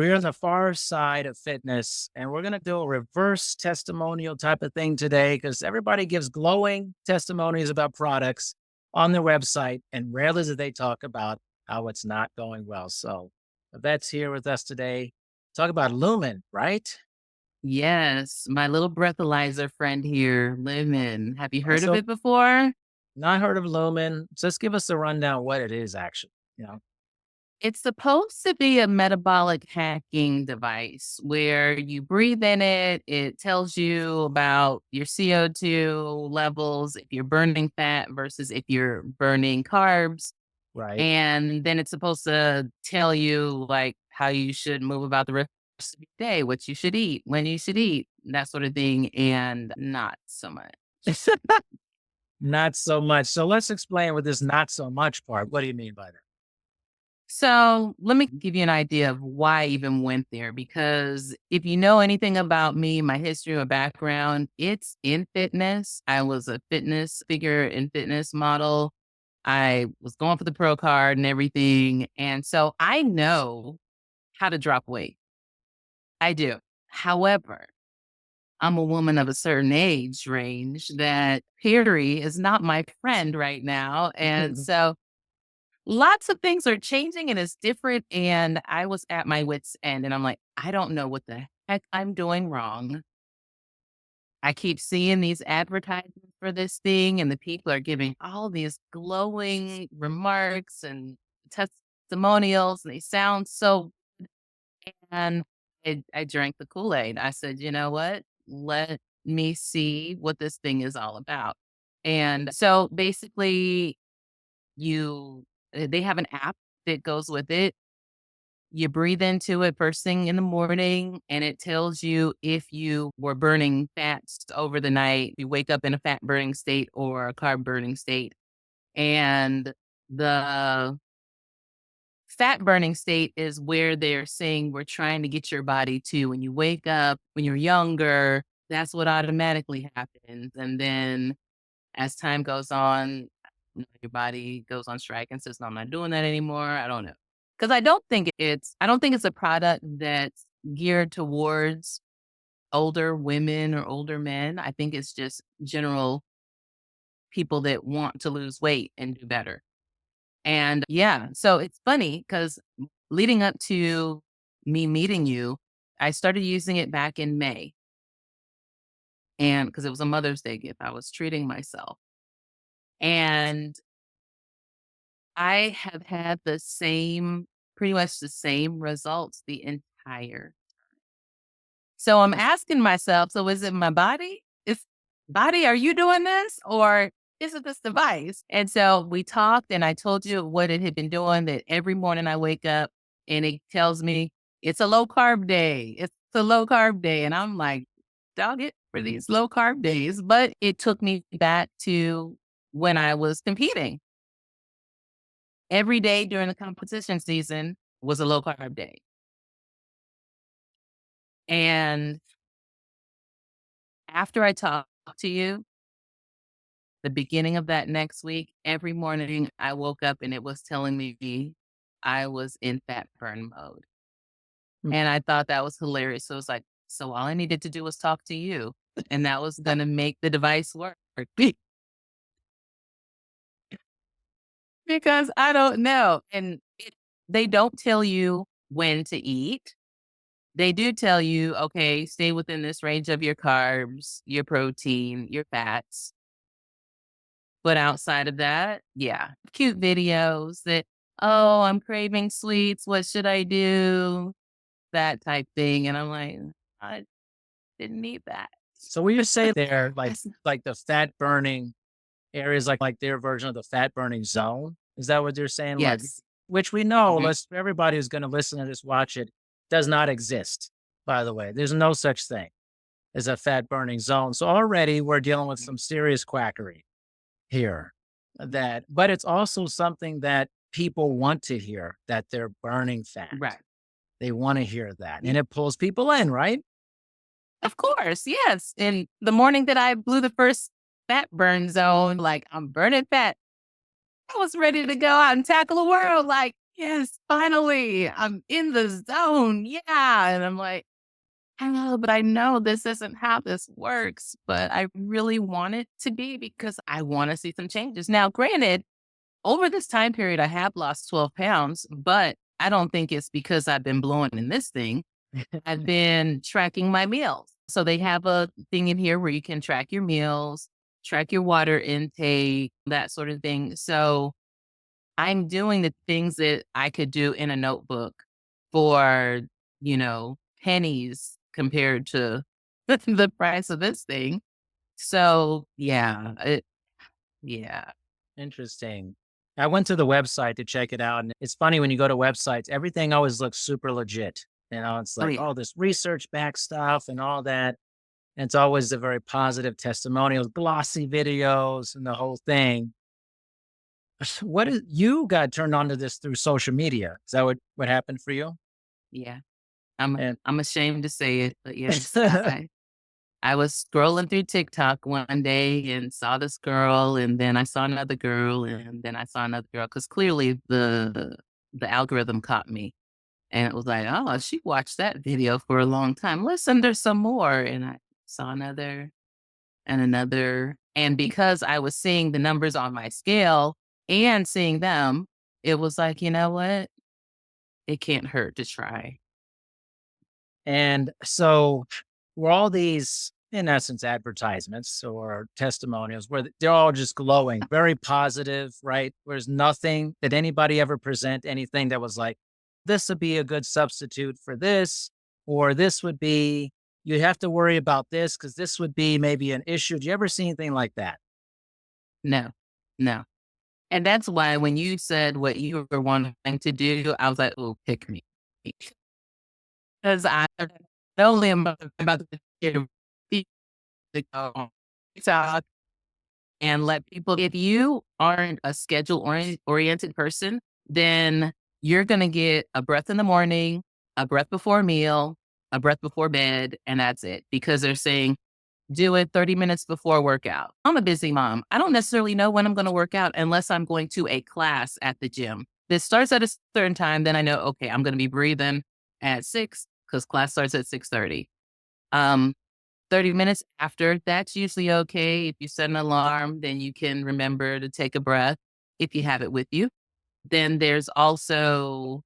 We're on the far side of fitness, and we're going to do a reverse testimonial type of thing today because everybody gives glowing testimonies about products on their website, and rarely do they talk about how it's not going well. So, Evette's here with us today. Talk about Lumen, right? Yes, my little breathalyzer friend here, Lumen. Have you heard of So, it before? not heard of Lumen. Just give us a rundown what it is, actually. You know, It's supposed to be a metabolic hacking device where you breathe in it. It tells you about your CO2 levels, if you're burning fat versus if you're burning carbs. right? And then it's supposed to tell you like how you should move about the rest of your day, what you should eat, when you should eat, that sort of thing, and not so much. Not so much. So let's explain with this not so much part. What do you mean by that? So let me give you an idea of why I even went there. Because if you know anything about me, my history or background, it's in fitness. I was a fitness figure and fitness model. I was going for the pro card and everything. And so I know how to drop weight. I do. However, I'm a woman of a certain age range that Perry is not my friend right now. And so lots of things are changing and it's different. And I was at my wits' end and I'm like, I don't know what the heck I'm doing wrong. I keep seeing these advertisements for this thing, and the people are giving all these glowing remarks and testimonials, and they sound so. And I drank the Kool Aid. I said, you know what? Let me see what this thing is all about. And so basically, they have an app that goes with it. You breathe into it first thing in the morning, and it tells you if you were burning fats over the night, you wake up in a fat burning state or a carb burning state. And the fat burning state is where they're saying we're trying to get your body to when you wake up, when you're younger, that's what automatically happens. And then as time goes on, your body goes on strike and says, "No, I'm not doing that anymore." I don't know. Because I don't think it's a product that's geared towards older women or older men. I think it's just general people that want to lose weight and do better. And yeah, so it's funny because leading up to me meeting you, I started using it back in May. And because it was a Mother's Day gift, I was treating myself. And I have had pretty much the same results the entire. So I'm asking myself, so is it my body? Is body, are you doing this? Or is it this device? And so we talked and I told you what it had been doing, that every morning I wake up and it tells me it's a low carb day. It's a low carb day. And I'm like, dog it for these low carb days. But it took me back to when I was competing. Every day during the competition season was a low carb day. And after I talked to you, the beginning of that next week, every morning I woke up and it was telling me I was in fat burn mode. Mm. And I thought that was hilarious. So it's like, so all I needed to do was talk to you, and that was going to make the device work. Because I don't know. And they don't tell you when to eat. They do tell you, okay, stay within this range of your carbs, your protein, your fats. But outside of that, yeah, cute videos that, oh, I'm craving sweets. What should I do? That type thing. And I'm like, I didn't need that. So when you say there, That's, like the fat burning areas, like their version of the fat burning zone, is that what you're saying? Like, yes. which we know, Mhm. let's everybody who's going to listen to this, watch it, does not exist. By the way, there's no such thing as a fat burning zone. So already we're dealing with some serious quackery here. But it's also something that people want to hear that they're burning fat. Right. They want to hear that, Yeah. and it pulls people in, right? Of course. Yes. And the morning that I blew the first fat burn zone, like I'm burning fat, I was ready to go out and tackle the world. Like, yes, finally, I'm in the zone. Yeah. And I'm like, I know, but I know this isn't how this works, but I really want it to be because I want to see some changes. Now, granted, over this time period, I have lost 12 pounds, but I don't think it's because I've been blowing in this thing. I've been tracking my meals. So they have a thing in here where you can track your meals, track your water intake, that sort of thing. So I'm doing the things that I could do in a notebook for, pennies compared to the price of this thing. So yeah. Interesting. I went to the website to check it out, and it's funny when you go to websites, everything always looks super legit. It's Oh like yeah. all this research back stuff and all that. And it's always a very positive testimonials, glossy videos, and the whole thing. What is you got turned on to this through social media? Is that what happened for you? Yeah. I'm And I'm ashamed to say it, but yes, I was scrolling through TikTok one day and saw this girl, and then I saw another girl, and then I saw another girl. Because clearly the algorithm caught me, and it was like, "Oh, she watched that video for a long time. Listen, there's some more." And I saw another and another, and because I was seeing the numbers on my scale and seeing them, it was like, "You know what? It can't hurt to try." And so were all these, in essence, advertisements or testimonials where they're all just glowing, very positive, right? There's nothing, did anybody ever present anything that was like, this would be a good substitute for this, or this would be, you have to worry about this because this would be maybe an issue. Do you ever see anything like that? No, no. And that's why when you said what you were wanting to do, I was like, "Oh, pick me." Because I not only am I about to get to go on TikTok and let people if you aren't a schedule oriented person, then you're gonna get a breath in the morning, a breath before a meal, a breath before bed, and that's it. Because they're saying do it 30 minutes before workout. I'm a busy mom. I don't necessarily know when I'm going to work out unless I'm going to a class at the gym. This starts at a certain time, then I know, okay, I'm going to be breathing at 6 because class starts at 6:30. Um, 30 minutes after, that's usually okay. If you set an alarm, then you can remember to take a breath if you have it with you. Then there's also,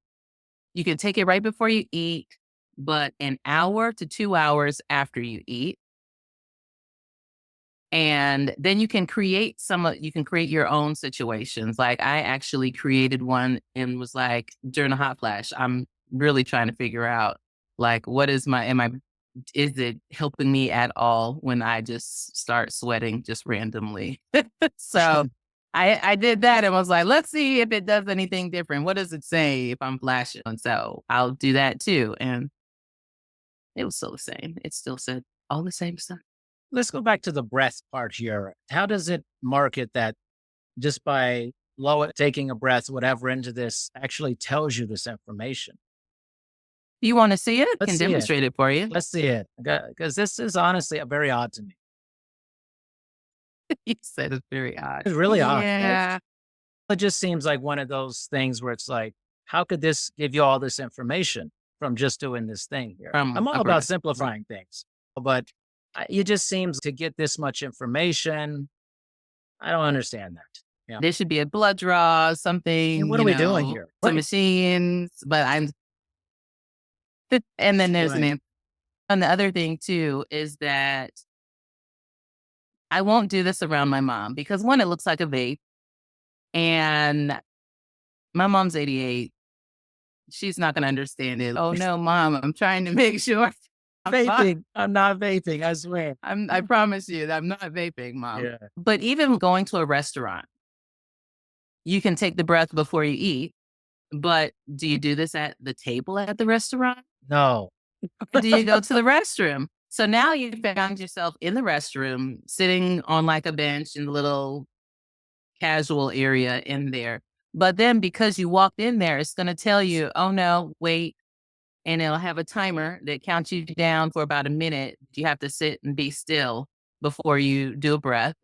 you can take it right before you eat, but an hour to 2 hours after you eat, and then you can create your own situations. Like I actually created one and was like, during a hot flash, I'm really trying to figure out like what is my am I is it helping me at all when I just start sweating just randomly? So I did that and was like, let's see if it does anything different. What does it say if I'm flashing? And so I'll do that too. And it was still the same. It still said all the same stuff. Let's go back to the breath part here. How does it market that just by taking a breath, whatever, into this actually tells you this information? You want to see it? Let's Can see it. demonstrate it for you. Let's see it. Because this is honestly very odd to me. You said it's very odd. It's really odd. Yeah. It just seems like one of those things where it's like, how could this give you all this information from just doing this thing here? From I'm all a about breath. Right. simplifying things, but it just seems to get this much information. I don't understand that. Yeah. There should be a blood draw, And something, what are we doing here? some Right. machines, but I'm and then there's Right. and the other thing too is that I won't do this around my mom because one, it looks like a vape. And my mom's 88. She's not gonna understand it. Oh no, mom, I'm trying to make sure I'm fine. Vaping. I'm not vaping. I swear. I promise you that I'm not vaping, mom. Yeah. But even going to a restaurant, you can take the breath before you eat. But do you do this at the table at the restaurant? No. Or do you go to the restroom? So now you found yourself in the restroom, sitting on like a bench in the little casual area in there. But then because you walked in there, it's going to tell you, oh no, wait. And it'll have a timer that counts you down for about a minute. You have to sit and be still before you do a breath.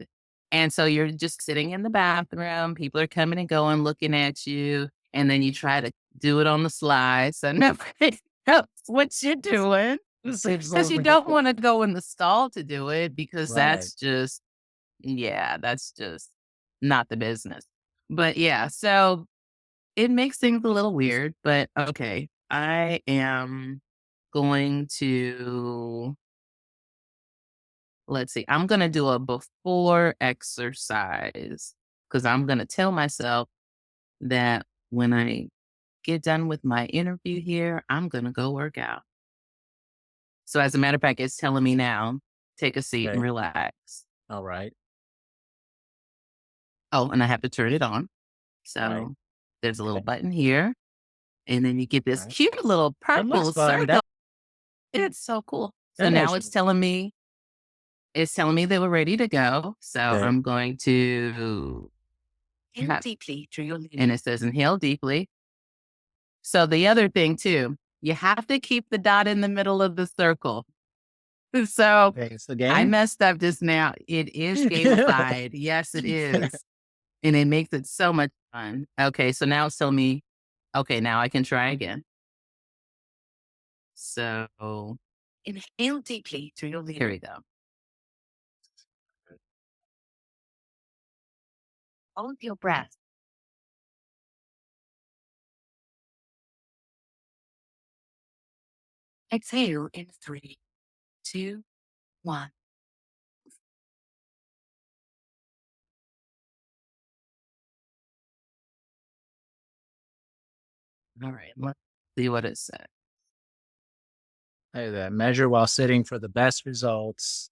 And so you're just sitting in the bathroom. People are coming and going, looking at you. And then you try to do it on the sly. So nobody knows what you're doing This seems because so you don't want to go in the stall to do it because right. that's just, yeah, that's just not the business. But yeah, so it makes things a little weird, but okay. I am going to, let's see, I'm going to do a before exercise because I'm going to tell myself that when I get done with my interview here, I'm going to go work out. So, as a matter of fact, it's telling me now, take a seat and Okay. relax. All right. Oh, and I have to turn it on. Right. So, there's a little Okay. button here, and then you get this Right. cute little That looks purple fun. circle. It's so cool. So That now actually it's telling me that we're ready to go. So okay. I'm going to inhale deeply through your lungs. And it says inhale deeply. So the other thing too, you have to keep the dot in the middle of the circle. So Okay, it's the I game? messed up just now. It is gamified. Yes, it is. And it makes it so much fun. Okay, so now it's telling me, okay, now I can try again. So inhale deeply through your lungs. Here we go. Hold your breath. Exhale in 3, 2, 1. All right, let's see what it said. Hey, that measure while sitting for the best results.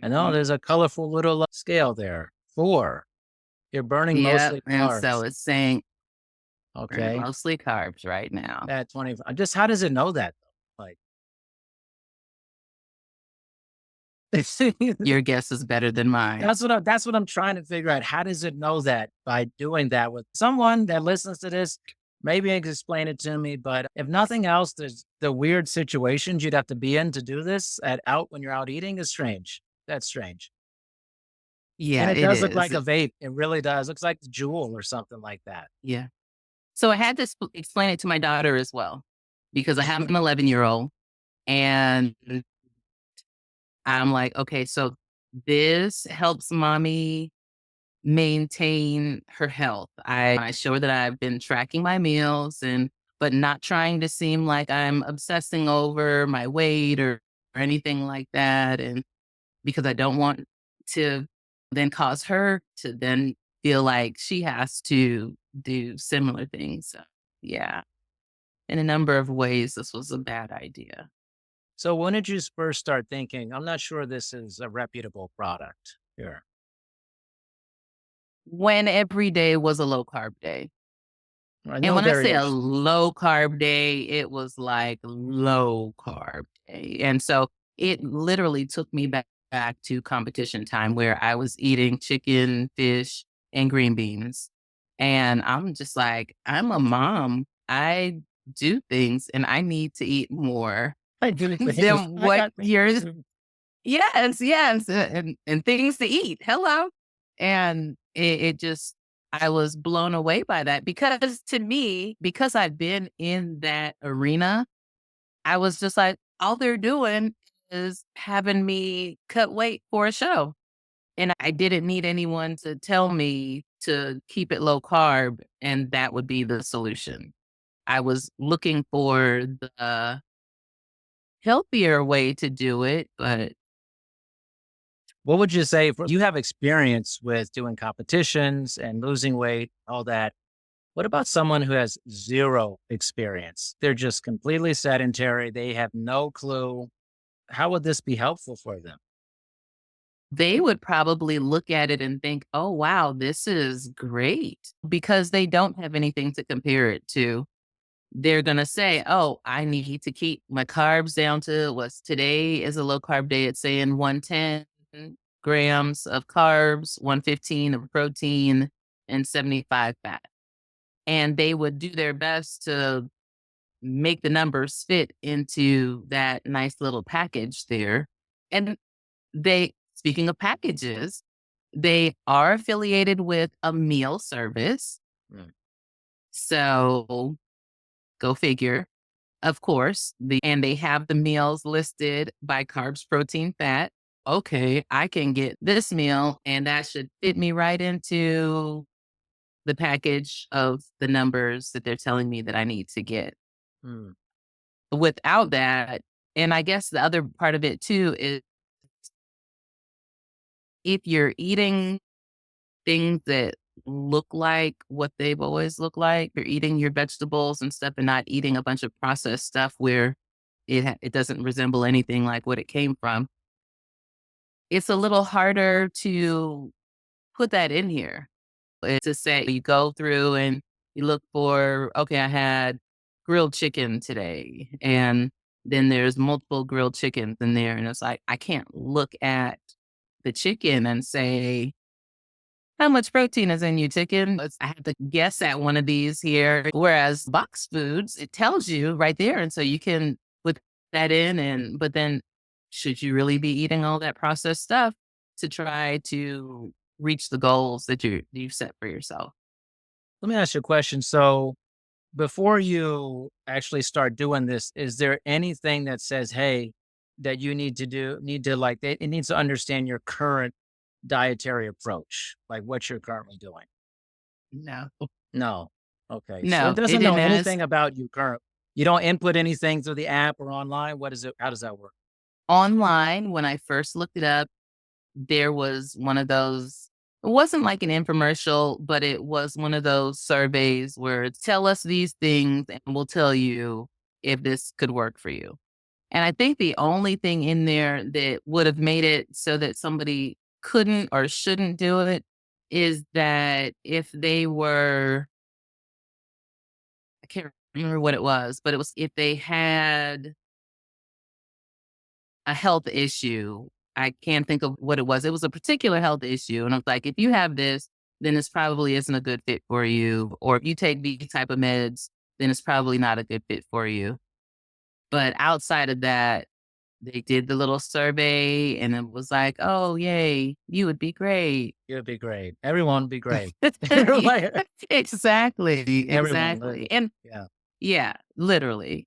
And oh, Mhm. there's a colorful little scale there. 4. You're burning Yep, mostly and so carbs. it's saying burning Okay. mostly carbs right now. At 20, just how does it know that though? Like Your guess is better than mine. that's what I'm trying to figure out. How does it know that by doing that with someone that listens to this? Maybe it can explain it to me, but if nothing else, there's the weird situations you'd have to be in to do this at out when you're out eating is strange. That's strange. And Yeah, it it does look is. like a vape. It really does. Looks like the Jewel or something like that. Yeah. So I had to explain it to my daughter as well because I have an 11-year-old and I'm like, okay, so this helps mommy maintain her health. I show her that I've been tracking my meals and but not trying to seem like I'm obsessing over my weight or anything like that. And because I don't want to then cause her to then feel like she has to do similar things. So, yeah, in a number of ways, this was a bad idea. So when did you first start thinking, I'm not sure this is a reputable product here? When every day was a low carb day. I And know when I say a variation. low carb day, it was like low carb day. And so it literally took me back to competition time where I was eating chicken, fish, and green beans. And I'm just like, I'm a mom. I do things and I need to eat more I do things. than I what got you're. things. Yes, and things to eat. Hello. And it just I was blown away by that because to me, because I've been in that arena, I was just like, all they're doing is having me cut weight for a show. And I didn't need anyone to tell me to keep it low carb and that would be the solution. I was looking for the healthier way to do it, but What would you say for you have experience with doing competitions and losing weight, all that? What about someone who has zero experience? They're just completely sedentary. They have no clue. How would this be helpful for them? they would probably look at it and think, "Oh, wow, this is great," because they don't have anything to compare it to. They're gonna say, "Oh, I need to keep my carbs down to what's today is a low carb day. It's saying 110 grams of carbs, 115 of protein, and 75 fat." And they would do their best to make the numbers fit into that nice little package there. And speaking of packages, they are affiliated with a meal service. Mm. So Go figure. Of course, and they have the meals listed by carbs, protein, fat. Okay, I can get this meal and that should fit me right into the package of the numbers that they're telling me that I need to get. Mm, Without that, and I guess the other part of it too is if you're eating things that look like what they've always looked like, you're eating your vegetables and stuff and not eating a bunch of processed stuff where it doesn't resemble anything like what it came from. It's a little harder to put that in here. To say you go through and you look for, okay, I had grilled chicken today, and then there's multiple grilled chickens in there, and it's like I can't look at the chicken and say, how much protein is in you, chicken? I have to guess at one of these here. Whereas box foods, it tells you right there. And so you can put that in. But then should you really be eating all that processed stuff to try to reach the goals that you've set for yourself? let me ask you a question. So, before you actually start doing this, is there anything that says, "Hey, that you need to like it needs to understand your current dietary approach, like what you're currently doing?" No. No. Okay. So it No, it doesn't know didn't ask. anything about you current. You don't input anything through the app or online. What is it? How does that work? Online, when I first looked it up, there was one of those, it wasn't like an infomercial, but it was one of those surveys where it's tell us these things and we'll tell you if this could work for you. And I think the only thing in there that would have made it so that somebody couldn't or shouldn't do it is that if they were, I can't remember what it was, but it was if they had a health issue. I can't think of what it was. It was a particular health issue. And I was like, if you have this, then this probably isn't a good fit for you. Or if you take these type of meds, then it's probably not a good fit for you. But outside of that, they did the little survey and it was like, oh, yay, you would be great. You'd be great. Everyone would be great. Like, Exactly. everyone, Exactly. literally. And Yeah. yeah, literally.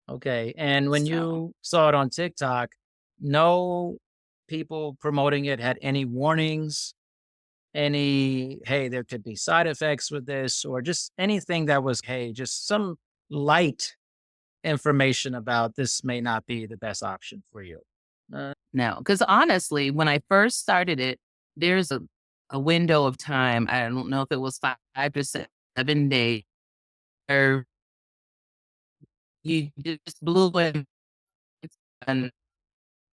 Okay. And when So you saw it on TikTok, no people promoting it had any warnings, any, hey, there could be side effects with this, or just anything that was, hey, just some light information about this may not be the best option for you. no, because honestly, when I first started it, there's a window of time. I don't know if it was 5 to 7 days, or you just blew it and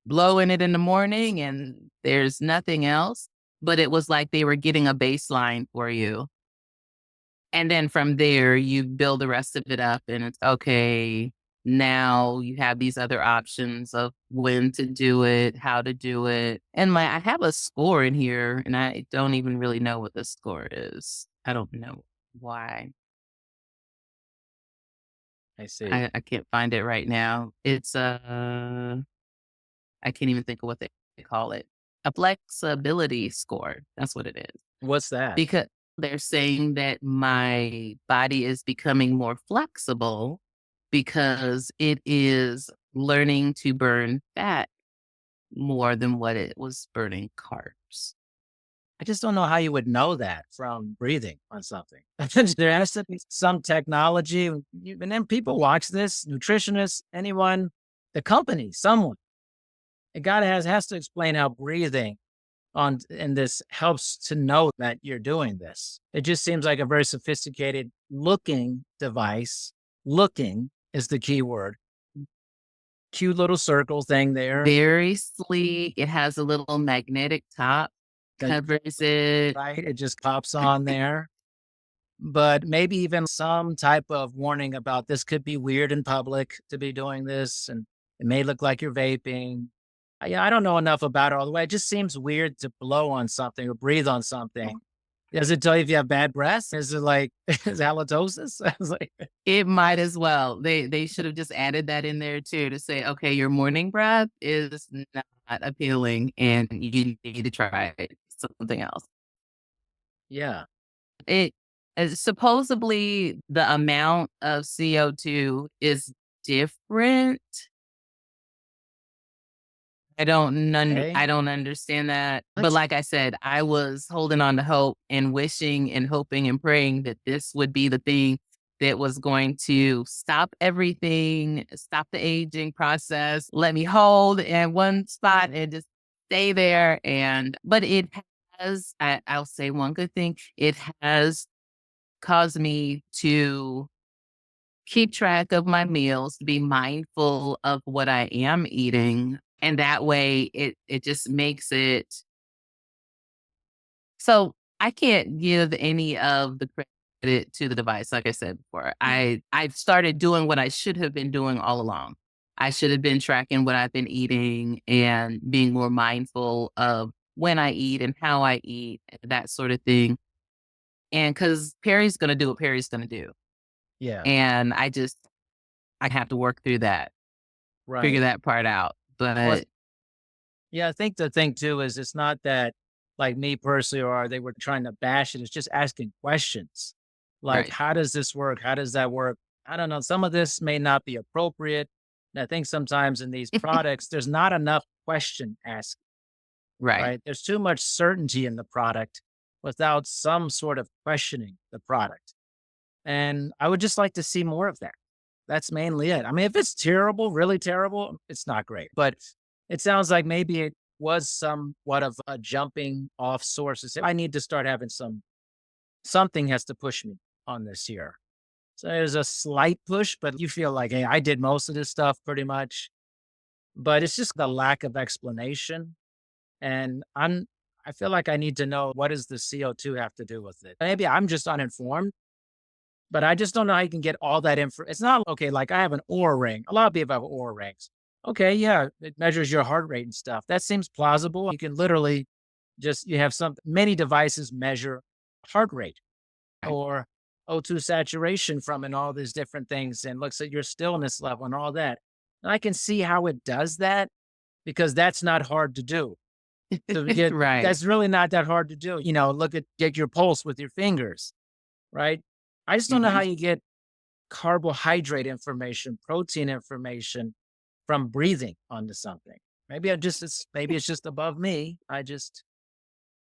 blowing it in the morning, and there's nothing else. But it was like they were getting a baseline for you. And then from there, you build the rest of it up, and it's okay. Now you have these other options of when to do it, how to do it. And I have a score in here, and I don't even really know what the score is. I don't know why. I see. I can't find it right now. It's I can't even think of what they call it. A flexibility score. That's what it is. What's that? Because they're saying that my body is becoming more flexible because it is learning to burn fat more than what it was burning carbs. I just don't know how you would know that from breathing on something. There has to be some technology, and then people watch this, nutritionists, anyone, the company, someone. It gotta has to explain how breathing on and this helps to know that you're doing this. It just seems like a very sophisticated looking device. Looking is the key word. Cute little circle thing there. Very sleek. It has a little magnetic top, That covers it. right, it just pops on there. But maybe even some type of warning about this could be weird in public to be doing this, and it may look like you're vaping. Yeah, I don't know enough about it all the way. It just seems weird to blow on something or breathe on something. Does it tell you if you have bad breath? Is it like is it halitosis? I was like, It might as well. They should have just added that in there too to say, okay, your morning breath is not appealing and you need to try something else. yeah, It Supposedly, the amount of CO2 is different. Okay. I don't understand that, but What? like I said, I was holding on to hope and wishing and hoping and praying that this would be the thing that was going to stop everything, stop the aging process, let me hold in one spot and just stay there, but it I'll say one good thing, it has caused me to keep track of my meals, be mindful of what I am eating, and that way it just makes it so I can't give any of the credit to the device, like I said before. I've started doing what I should have been doing all along. I should have been tracking what I've been eating and being more mindful of when I eat and how I eat, that sort of thing. And because Perry's gonna do what Perry's gonna do. Yeah. And I have to work through that. Figure Right. that part out, Well, but yeah, I think the thing too is it's not that like me personally or they were trying to bash it. It's just asking questions. Like, right, how does this work? How does that work? I don't know. Some of this may not be appropriate. And I think sometimes in these products, there's not enough question asked, right. right? There's too much certainty in the product without some sort of questioning the product. And I would just like to see more of that. That's mainly it. I mean, if it's terrible, really terrible, it's not great. But it sounds like maybe it was somewhat of a jumping off source to say, I need to start having something has to push me on this here. So there's a slight push, but you feel like, hey, I did most of this stuff pretty much. But it's just the lack of explanation. And I feel like I need to know what does the CO2 have to do with it? Maybe I'm just uninformed. But I just don't know how you can get all that info. It's not okay. Like I have an Aura ring. A lot of people have Aura rings. Okay, yeah, it measures your heart rate and stuff. That seems plausible. You can literally you have many devices measure heart rate or O2 saturation from and all these different things and looks at your stillness level and all that. And I can see how it does that because that's not hard to do. To get Right. that's really not that hard to do. Get your pulse with your fingers, right? I just don't know how Mhm. you get carbohydrate information, protein information from breathing onto something. Maybe it's just above me. I just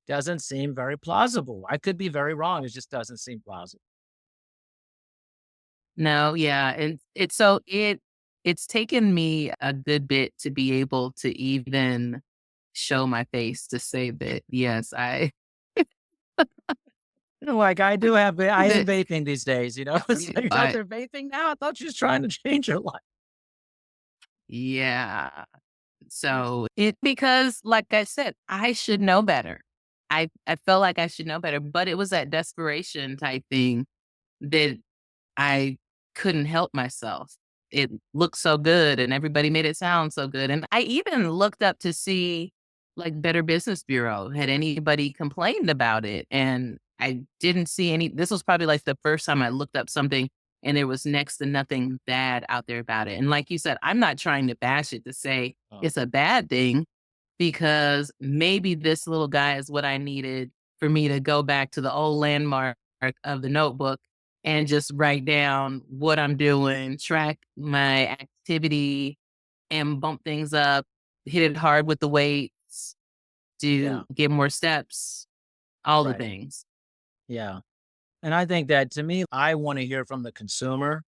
doesn't seem very plausible. I could be very wrong. It just doesn't seem plausible. No, yeah, and it's taken me a good bit to be able to even show my face to say that, yes, I Like I am that vaping these days. It's like out I there vaping now. I thought you was trying to change your life. yeah. So, it because like I said, I should know better. I felt like I should know better, but it was that desperation type thing that I couldn't help myself. It looked so good and everybody made it sound so good. And I even looked up to see like Better Business Bureau. Had anybody complained about it? And I didn't see any. This was probably like the first time I looked up something and there was next to nothing bad out there about it. And like you said, I'm not trying to bash it to say Oh, it's a bad thing because maybe this little guy is what I needed for me to go back to the old landmark of the notebook and just write down what I'm doing, track my activity, and bump things up, hit it hard with the weights, yeah, get more steps, all the right. things. Yeah. And I think that to me, I want to hear from the consumer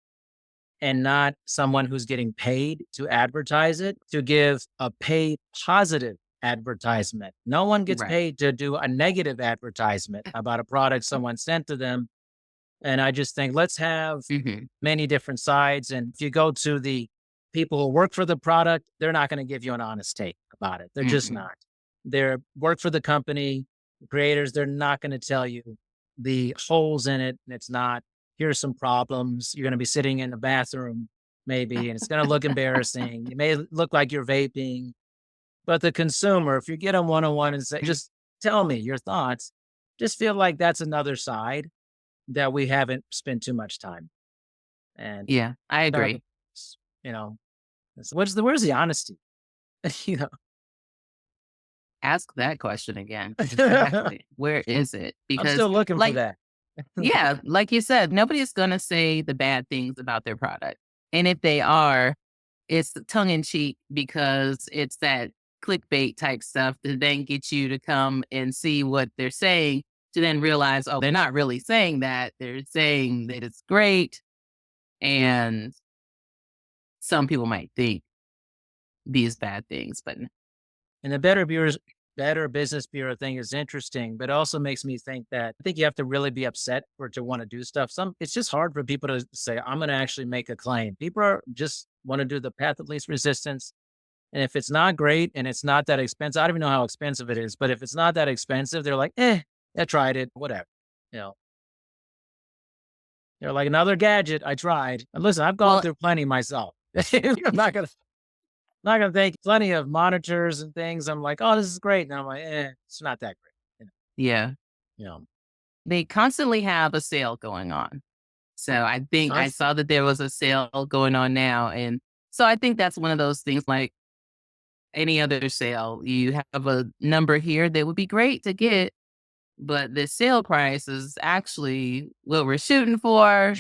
and not someone who's getting paid to advertise it, to give a paid positive advertisement. No one gets Right. paid to do a negative advertisement about a product someone sent to them. And I just think let's have Mhm. many different sides. And if you go to the people who work for the product, they're not going to give you an honest take about it. They're just Mm-mm. not. They're work for the company, creators, they're not going to tell you the holes in it. And it's not, here's some problems. You're going to be sitting in the bathroom, maybe, and it's going to look embarrassing. It may look like you're vaping, but the consumer, if you get them one on one and say, just tell me your thoughts, just feel like that's another side that we haven't spent too much time. And Yeah, I uh, agree. you know, where's the honesty? you know, Ask that question again. I'm Exactly. Where is it? Because still looking for like that. Yeah, like you said, nobody's gonna say the bad things about their product. And if they are, it's tongue in cheek because it's that clickbait type stuff to then get you to come and see what they're saying to then realize, oh, they're not really saying that. They're saying that it's great. And some people might think these bad things, but And the Better Business Bureau thing is interesting, but also makes me think that I think you have to really be upset for it to want to do stuff. It's just hard for people to say, I'm going to actually make a claim. People are just want to do the path of least resistance. And if it's not great and it's not that expensive, I don't even know how expensive it is, but if it's not that expensive, they're like, I tried it, whatever. You know, they're like another gadget. I tried. And listen, I've gone well, through plenty myself. I'm not gonna take plenty of monitors and things. I'm like, oh, this is great. And I'm like, it's not that great. yeah, You know, they constantly have a sale going on. So I think I constant. saw that there was a sale going on now. And so I think that's one of those things like any other sale. You have a number here that would be great to get, but the sale price is actually what we're shooting for.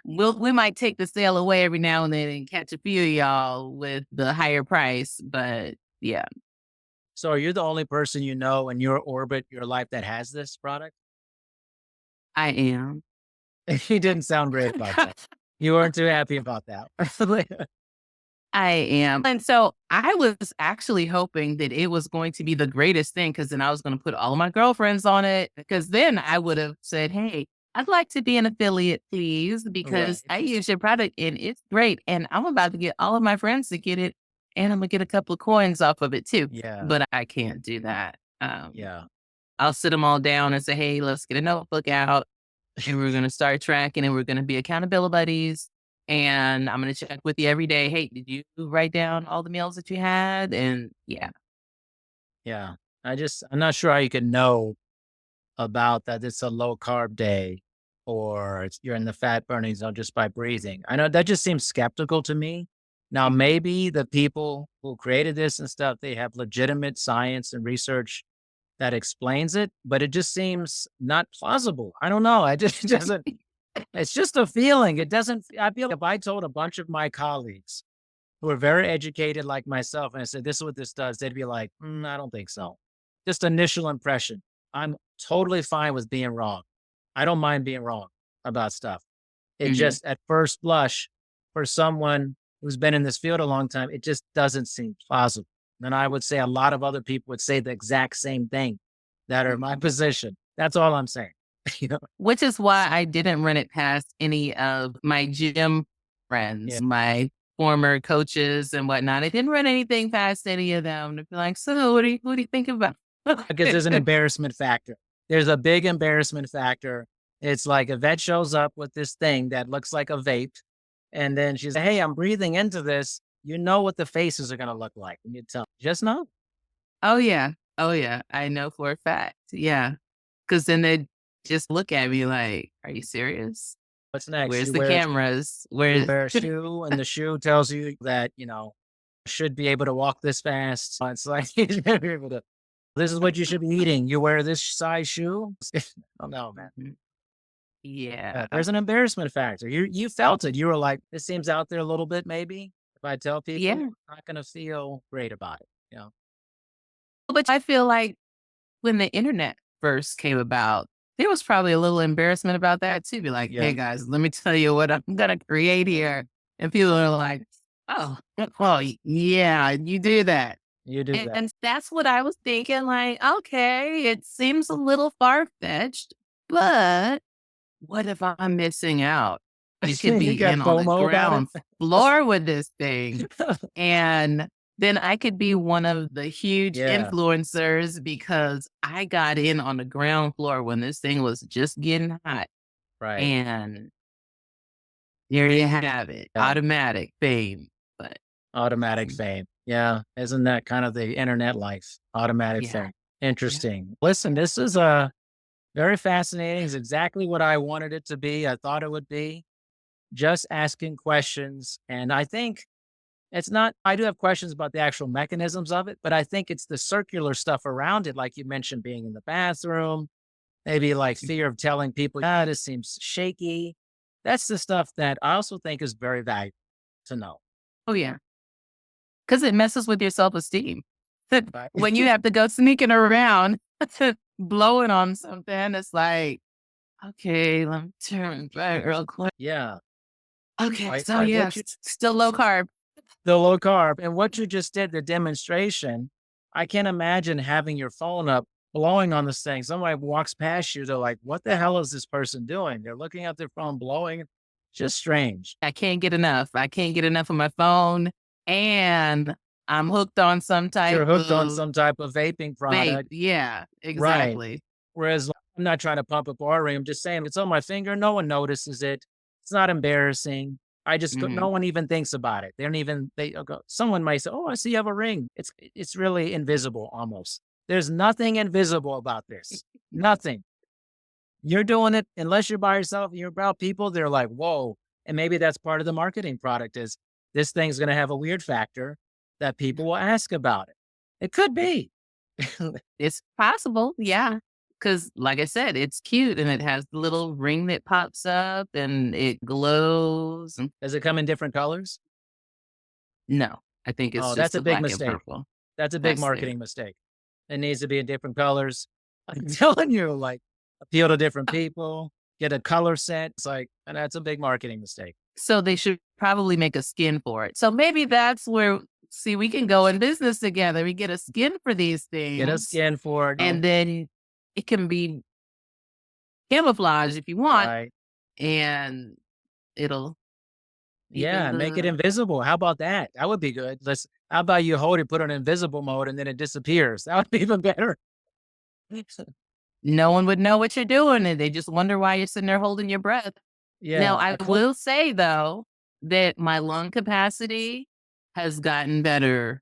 We might take the sale away every now and then and catch a few of y'all with the higher price. But yeah, So are you the only person you know in your orbit, your life that has this product? I am. You didn't sound great about that. You weren't too happy about that. I am. And so I was actually hoping that it was going to be the greatest thing because then I was going to put all of my girlfriends on it. Because then I would have said, hey, I'd like to be an affiliate, please, because Right. I use your product and it's great. And I'm about to get all of my friends to get it. And I'm going to get a couple of coins off of it too. Yeah. But I can't do that. Yeah. I'll sit them all down and say, hey, let's get a notebook out and we're going to start tracking and we're going to be accountability buddies. And I'm going to check with you every day. Hey, did you write down all the meals that you had? And yeah, Yeah. I'm not sure how you can know about that it's a low carb day or you're in the fat burning zone just by breathing. I know that just seems skeptical to me. Now, mhm, maybe the people who created this and stuff, they have legitimate science and research that explains it, but it just seems not plausible. I don't know. I just it doesn't. It's just a feeling. It doesn't. I feel if I told a bunch of my colleagues who are very educated like myself, and I said, "This is what this does," they'd be like, I don't think so." Just initial impression. I'm totally fine with being wrong. I don't mind being wrong about stuff. It mhm, just at first blush, for someone who's been in this field a long time, it just doesn't seem plausible. And I would say a lot of other people would say the exact same thing that are in my position. That's all I'm saying. You know? which is why I didn't run it past any of my gym Yeah. friends, my former coaches and whatnot. I didn't run anything past any of them to be like, so what do you think about Because there's an embarrassment factor. There's a big embarrassment factor. It's like Evette shows up with this thing that looks like a vape. And then she's, hey, I'm breathing into this. You know what the faces are going to look like. And you tell, just know. Oh, yeah. Oh, yeah. I know for a fact. Yeah. Because then they just look at me like, "Are you serious? What's next? Where's the cameras? You Where" wear a shoe, and the shoe tells you that, should be able to walk this fast. It's like, you should be able to, this is what you should be eating. You wear this size shoe. I don't know, man. Mhm. Yeah. There's an embarrassment factor. You felt it. You were like, this seems out there a little bit, maybe. If I tell people, Yeah. I'm not going to feel great about it. You know? But I feel like when the internet first came about, there was probably a little embarrassment about that too. Be like, Yeah. "Hey, guys, let me tell you what I'm gonna create here." And people are like, "Oh, oh, yeah, you do that." You do that. And that's what I was thinking, like, "Okay, it seems a little far-fetched, but what if I'm missing out? I could You be got in on the FOMO about it? ground floor with this thing, and then I could be one of the huge Yeah. influencers because I got in on the ground floor when this thing was just getting hot, Right. and there you have it, Yeah. automatic fame, but Automatic mm, fame. Yeah. Isn't that kind of the internet life? Automatic yeah, fame. yeah, Interesting. Listen, this is very fascinating. It's exactly what I wanted it to be. I thought it would be. Just asking questions. And I think it's not, I do have questions about the actual mechanisms of it, but I think it's the circular stuff around it. Like you mentioned, being in the bathroom, maybe like fear of telling people, this seems shaky. That's the stuff that I also think is very valuable to know. Oh, yeah. 'Cause it messes with your self-esteem. Right. When you have to go sneaking around, blowing on something, it's like, "Okay, let me turn back real quick. Yeah. Okay, Right. so Like yeah, what you still low carb." the low carb and what you just did, the demonstration, I can't imagine having your phone up, blowing on this thing. Somebody walks past you, they're like, what the hell is this person doing? They're looking at their phone, blowing. Just strange. I can't get enough. I can't get enough of my phone, and I'm hooked on some type You're hooked on of some type of vaping vape. product. Yeah, Right. exactly. Whereas I'm not trying to pump up our ring. I'm just saying it's on my finger. No one notices it. It's not embarrassing. No Mhm. one even thinks about it. They don't even, go, someone might say, oh, I see you have a ring. It's really invisible almost. There's nothing invisible about this. Nothing. You're doing it unless you're by yourself and you're about people. They're like, whoa. And maybe that's part of the marketing product is this thing's going to have a weird factor that people will ask about it. It could be. It's possible, yeah. Because, like I said, it's cute and it has the little ring that pops up and it glows and Does it come in different colors? no, I think it's Oh, just that's a the big black and mistake. purple. That's a big That's it. marketing mistake. It needs to be in different colors. I'm telling you, like, appeal to different people, get a color set. It's like, and that's a big marketing mistake. So they should probably make a skin for it. So maybe that's where see, we can go in business together. We get a skin for these Get a things, skin for it. and then it can be camouflage if you want, Right. and it'll Yeah, even make it the invisible. How about that? That would be good. How about you hold it, put it in invisible mode, and then it disappears? That would be even better. no one would know what you're doing, and they just wonder why you're sitting there holding your breath. Now, Yeah, I a cool. will say, though, that my lung capacity has gotten better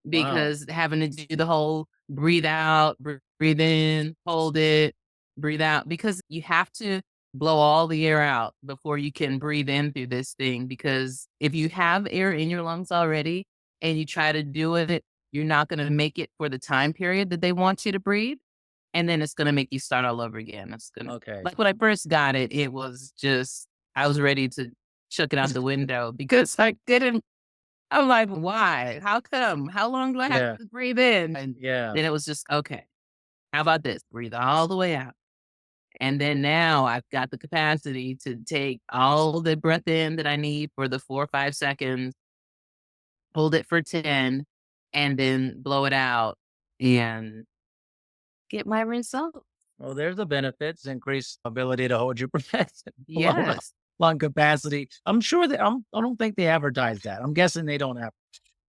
Wow. because having to do the whole breathe out, breathe in, hold it, breathe out, because you have to blow all the air out before you can breathe in through this thing. Because if you have air in your lungs already and you try to do it, you're not going to make it for the time period that they want you to breathe. And then it's going to make you start all over again. It's going to, Okay. like when I first got it, it was just, I was ready to chuck it out the window because I didn't I'm like, "Why? How come? How long do I have Yeah. to breathe in?" And Yeah. then it was just, "Okay, how about this? Breathe all the way out." And then now I've got the capacity to take all the breath in that I need for the 4 or 5 seconds, hold it for 10, and then blow it out and get my result. Well, there's the benefits, increased ability to hold your breath, lower Yes. lung capacity. I'm sure that I don't think they advertise that. I'm guessing they don't have.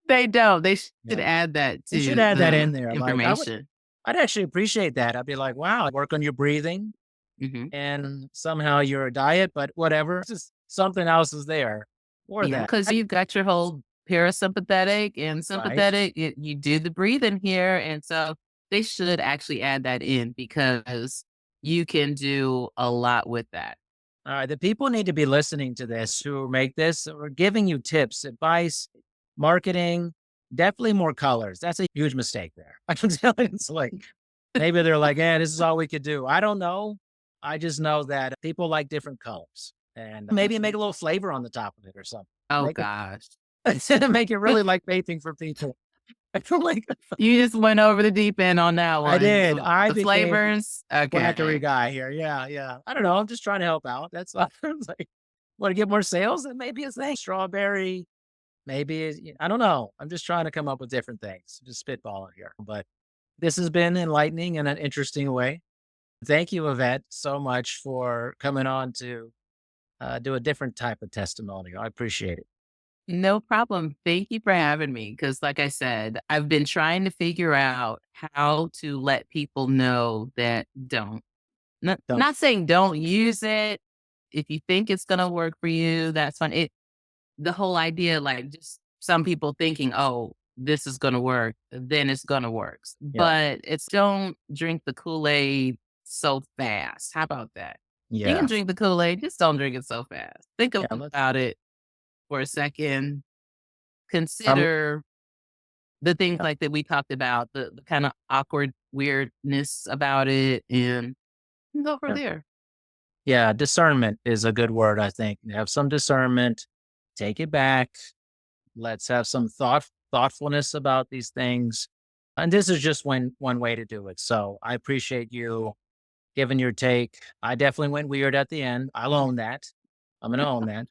They don't. They should Yeah. add that They should to add that in the there. Like information. I'd actually appreciate that. I'd be like, wow, work on your breathing Mhm. and somehow your diet, but whatever. It's just something else is there for Yeah, that. because you've got your whole parasympathetic and Right. sympathetic, you do the breathing here, and so they should actually add that in because you can do a lot with that. All right. The people need to be listening to this who make this or giving you tips, advice, marketing, definitely more colors. That's a huge mistake there. I can tell you, it's like maybe they're like, yeah, this is all we could do. I don't know. I just know that people like different colors and maybe make a little flavor on the top of it or something. Oh Make it gosh. make it really like vaping for people. I feel like You just went over the deep end on that I one. did. I The became flavors? quackery Okay. guy here. Yeah, yeah. I don't know. I'm just trying to help out. That's all. It's like, want to get more sales? Then maybe it's thing. Strawberry. Maybe I don't know. I'm just trying to come up with different things. Just spitballing here. But this has been enlightening in an interesting way. Thank you, Yvette, so much for coming on to do a different type of testimonial. I appreciate it. No problem. Thank you for having me. Because, like I said, I've been trying to figure out how to let people know that don't. Don't. Not saying don't use it. If you think it's gonna work for you, that's fine. The whole idea, like just some people thinking, "Oh, this is gonna work, then it's gonna work." Yeah. But it's don't drink the Kool-Aid so fast. How about that? You can Yeah. drink the Kool-Aid, just don't drink it so fast. Think Yeah. Let's. about it for a second. Um, Consider the things yeah. like that we talked about, the kind of awkward weirdness about it, and and go from Yeah. there. Yeah, discernment is a good word, I think. Have some discernment, take it back. Let's have some thoughtfulness about these things. And this is just one way to do it. So I appreciate you giving your take. I definitely went weird at the end. I'll own that. I'm gonna own that.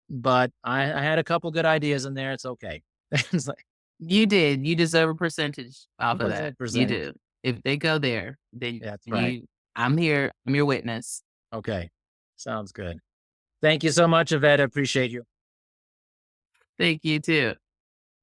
But I had a couple good ideas in there. It's okay. It's like You did. You deserve a percentage off of what's that. that You percentage? do. If they go there, then Yeah, that's right. you I'm here. I'm your witness. Okay. Sounds good. Thank you so much, Evette. I appreciate you. Thank you too.